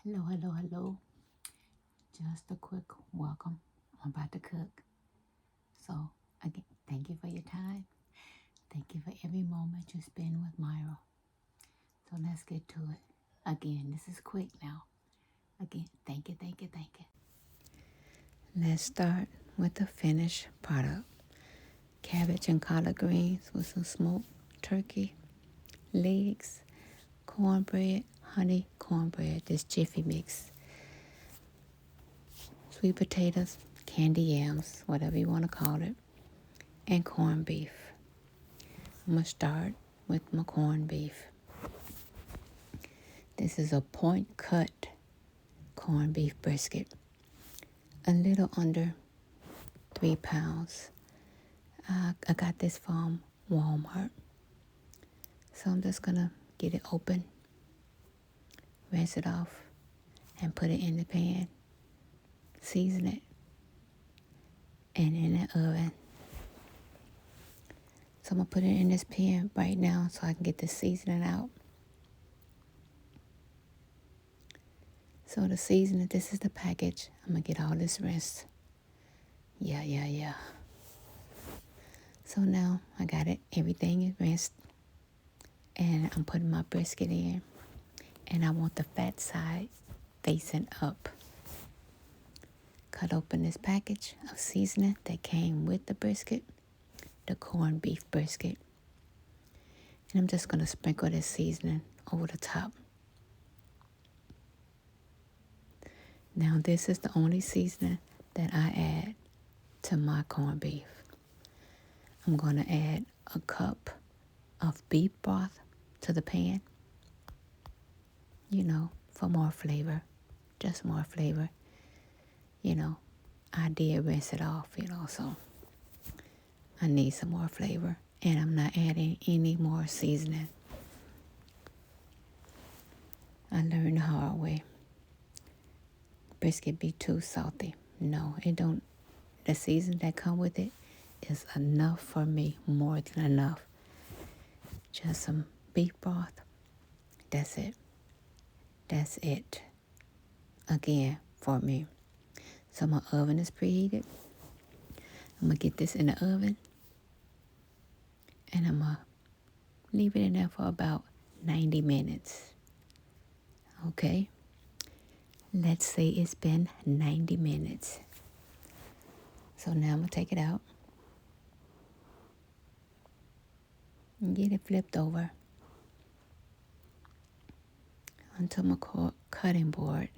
Hello, hello, hello. Just a quick welcome. I'm about to cook. So, again, thank you for your time. Thank you for every moment you spend with Myra. So, let's get to it. Again, this is quick now. Again, thank you, thank you, thank you. Let's start with the finished product. Cabbage and collard greens with some smoked turkey legs, cornbread, honey cornbread, this jiffy mix, sweet potatoes, candy yams, whatever you want to call it, and corned beef. I'm going to start with my corned beef. This is a point cut corned beef brisket, a little under 3 pounds. I got this from Walmart. So I'm just going to get it open, rinse it off, and put it in the pan, season it, and in the oven. So I'm going to put it in this pan right now so I can get the seasoning out. So the seasoning, this is the package. I'm going to get all this rinsed. Yeah. So now I got it. Everything is rinsed. And I'm putting my brisket in. And I want the fat side facing up. Cut open this package of seasoning that came with the brisket, the corned beef brisket. And I'm just going to sprinkle this seasoning over the top. Now this is the only seasoning that I add to my corned beef. I'm going to add a cup of beef broth to the pan. For more flavor. Just more flavor. I did rinse it off, so I need some more flavor. And I'm not adding any more seasoning. I learned the hard way. Brisket be too salty. No, it don't. The seasoning that come with it is enough for me, more than enough. Just some beef broth. That's it. That's it. Again, for me. So my oven is preheated. I'm going to get this in the oven. And I'm going to leave it in there for about 90 minutes. Okay? Let's say it's been 90 minutes. So now I'm going to take it out. And get it flipped over onto my cutting board.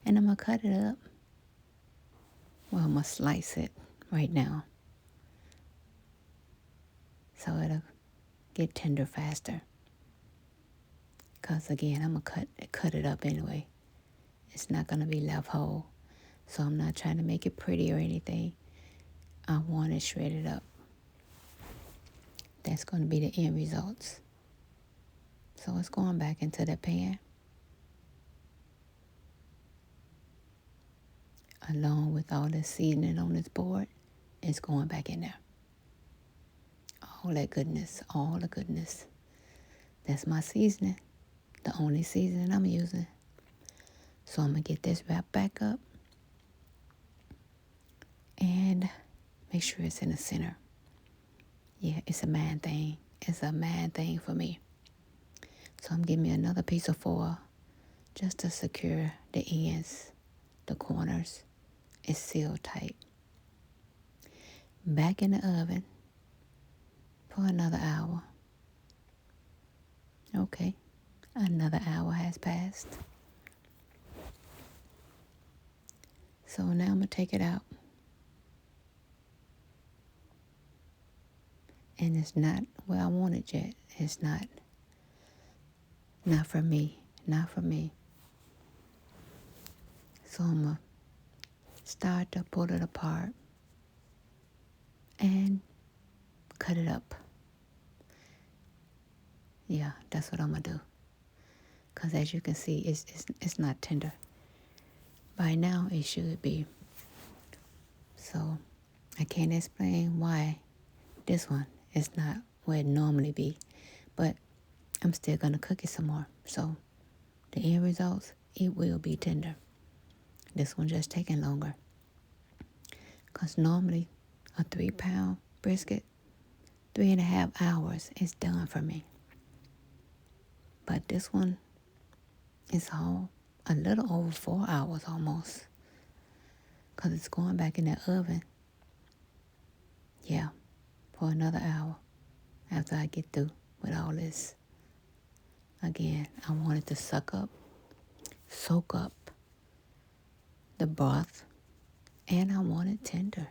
And I'm going to cut it up. Well, I'm going to slice it right now. So it'll get tender faster. Because again, I'm going to cut it up anyway. It's not going to be left whole. So I'm not trying to make it pretty or anything. I want it shredded up. That's going to be the end results. So it's going back into the pan. Along with all the seasoning on this board, it's going back in there. All that goodness, all the goodness. That's my seasoning. The only seasoning I'm using. So I'm going to get this wrapped back up. And make sure it's in the center. Yeah, it's a man thing. It's a man thing for me. So I'm giving me another piece of foil just to secure the ends, the corners. It's sealed tight. Back in the oven for another hour. Okay, another hour has passed. So now I'm going to take it out. And it's not where I want it yet. It's not for me. Not for me. So I'm going to start to pull it apart and cut it up. Yeah, that's what I'm going to do. Because as you can see, it's not tender. By now, it should be. So I can't explain why this one is not where it normally be. But I'm still going to cook it some more. So the end results, it will be tender. This one just taking longer. Because normally a 3-pound brisket, 3.5 hours is done for me. But this one is all a little over 4 hours almost. Because it's going back in the oven. Yeah, for another hour after I get through with all this. Again, I want it to soak up the broth, and I want it tender.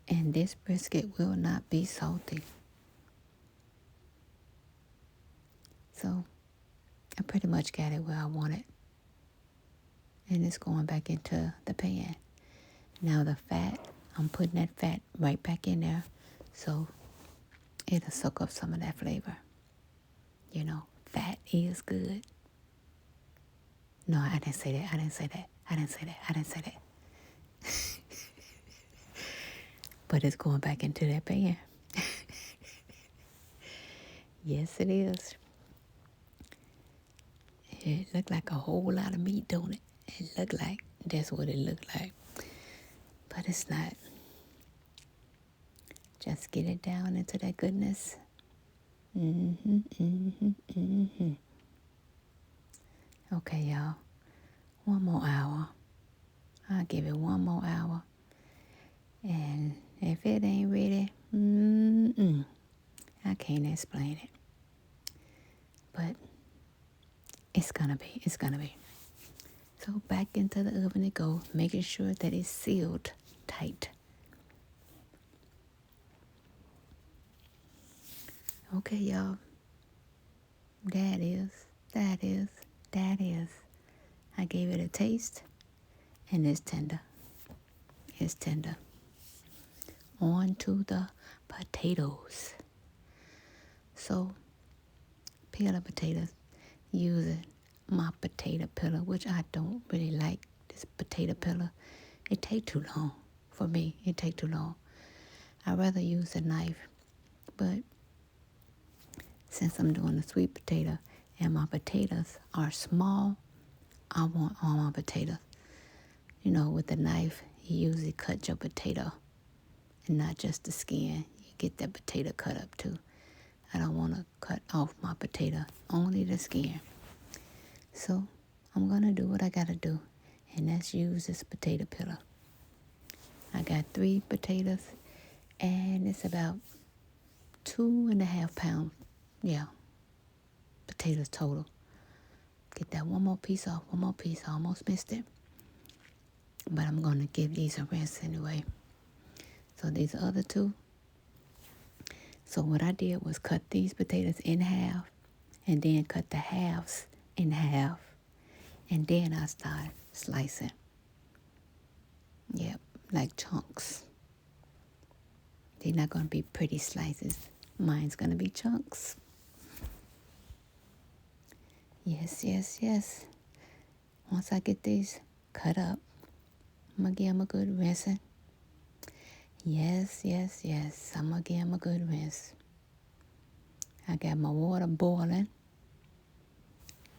And this brisket will not be salty. So I pretty much got it where I want it. And it's going back into the pan. Now the fat, I'm putting that fat right back in there so it'll soak up some of that flavor. You know, fat is good. No, I didn't say that. But it's going back into that pan. Yes, it is. It looked like a whole lot of meat, don't it? It looked like that's what it looked like. But it's not. Just get it down into that goodness. Okay, y'all. One more hour. I'll give it one more hour. And if it ain't ready, I can't explain it. But it's gonna be. So back into the oven it goes, making sure that it's sealed tight. Okay, y'all. That is. I gave it a taste, and it's tender. On to the potatoes. So, peel the potatoes using my potato peeler, which I don't really like this potato peeler. It takes too long for me. I'd rather use a knife, but since I'm doing a sweet potato and my potatoes are small, I want all my potatoes. You know, with the knife, you usually cut your potato and not just the skin. You get that potato cut up too. I don't want to cut off my potato, only the skin. So I'm going to do what I got to do, and that's use this potato peeler. I got 3 potatoes, and it's about 2.5 pounds, potatoes total. Get that one more piece off. I almost missed it. But I'm going to give these a rinse anyway. So these other 2. So what I did was cut these potatoes in half and then cut the halves in half. And then I started slicing. Yep, like chunks. They're not going to be pretty slices. Mine's going to be chunks. Yes. Once I get these cut up, I'm going to give them a good rinsing. Yes. I'm going to give them a good rinse. I got my water boiling.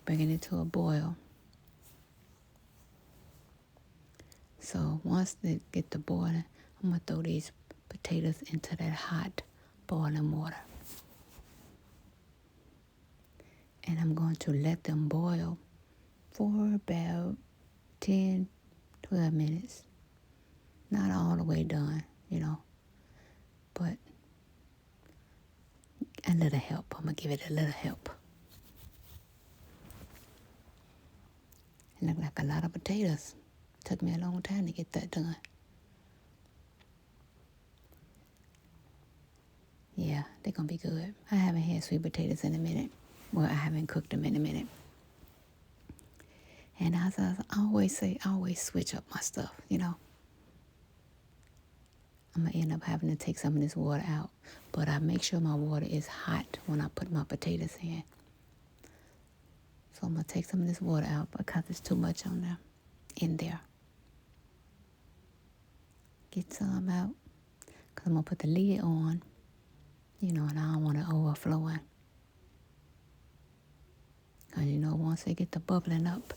Bringing it to a boil. So once they get to boiling, I'm going to throw these potatoes into that hot boiling water. And I'm going to let them boil for about 10, 12 minutes. Not all the way done, but a little help. I'm going to give it a little help. It looked like a lot of potatoes. Took me a long time to get that done. Yeah, they're going to be good. I haven't had sweet potatoes in a minute. Well, I haven't cooked them in a minute. And as I always say, I always switch up my stuff, I'm going to end up having to take some of this water out. But I make sure my water is hot when I put my potatoes in. So I'm going to take some of this water out because there's too much in there. Get some out. Because I'm going to put the lid on, and I don't want it overflowing. Because you know, once they get the bubbling up,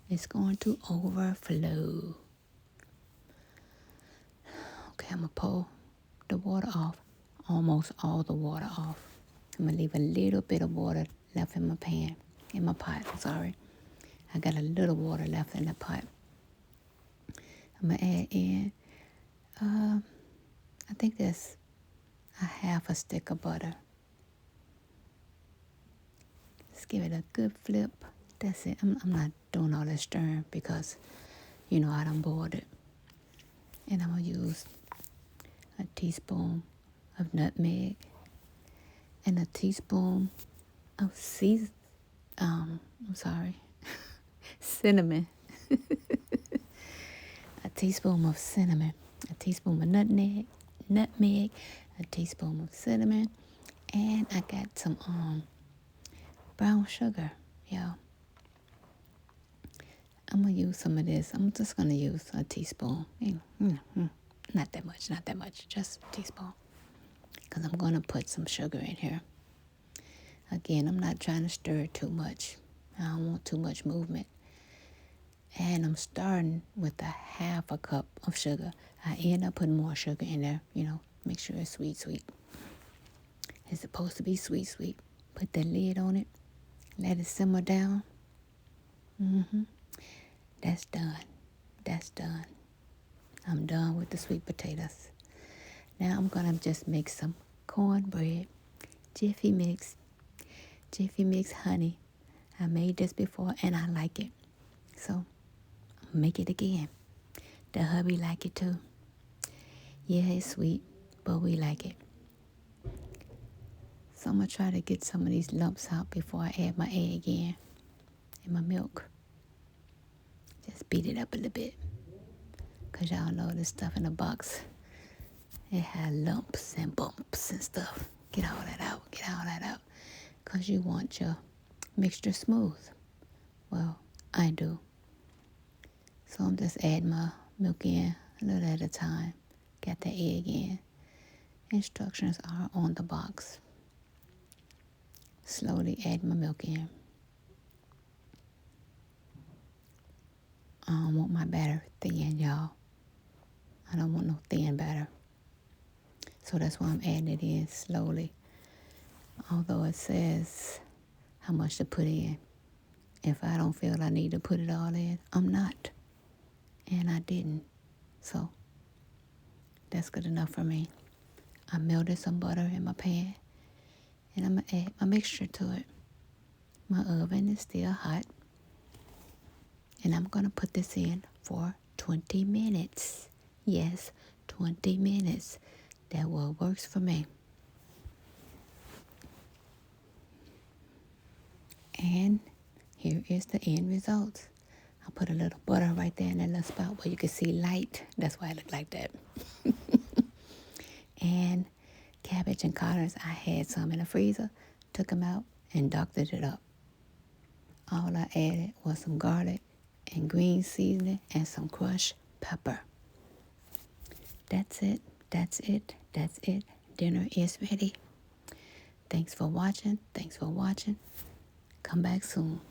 it's going to overflow. Okay, I'm going to pull the water off. Almost all the water off. I'm going to leave a little bit of water left in my pan. In my pot, sorry. I got a little water left in the pot. I'm going to add in, I think that's a half a stick of butter. Let's give it a good flip. That's it. I'm not doing all that stirring because, you know, I done boiled it. And I'm going to use a teaspoon of nutmeg and a teaspoon of cinnamon. A teaspoon of cinnamon, a teaspoon of nutmeg, a teaspoon of cinnamon, and I got some brown sugar, y'all. I'm gonna use some of this. I'm just gonna use a teaspoon. Not that much, just a teaspoon. Because I'm gonna put some sugar in here. Again, I'm not trying to stir it too much. I don't want too much movement. And I'm starting with a half a cup of sugar. I end up putting more sugar in there, you know, make sure it's sweet. It's supposed to be sweet. Put the lid on it. Let it simmer down. That's done. I'm done with the sweet potatoes. Now I'm going to just make some cornbread. Jiffy Mix honey. I made this before and I like it. So make it again. The hubby like it too. Yeah, it's sweet, but we like it. So I'm going to try to get some of these lumps out before I add my egg in and my milk. Just beat it up a little bit. Because y'all know this stuff in the box, it had lumps and bumps and stuff. Get all that out. Because you want your mixture smooth. Well, I do. So I'm just adding my milk in a little at a time. Got the egg in. Instructions are on the box. Slowly add my milk in. I don't want my batter thin, y'all. I don't want no thin batter. So that's why I'm adding it in slowly. Although it says how much to put in. If I don't feel I need to put it all in, I'm not. And I didn't. So that's good enough for me. I melted some butter in my pan. And I'm going to add my mixture to it. My oven is still hot. And I'm going to put this in for 20 minutes. Yes, 20 minutes. That what works for me. And here is the end result. I put a little butter right there in that little spot where you can see light. That's why it looked like that. And cabbage and collards, I had some in the freezer, took them out and doctored it up. All I added was some garlic and green seasoning and some crushed pepper. That's it. Dinner is ready. Thanks for watching. Come back soon.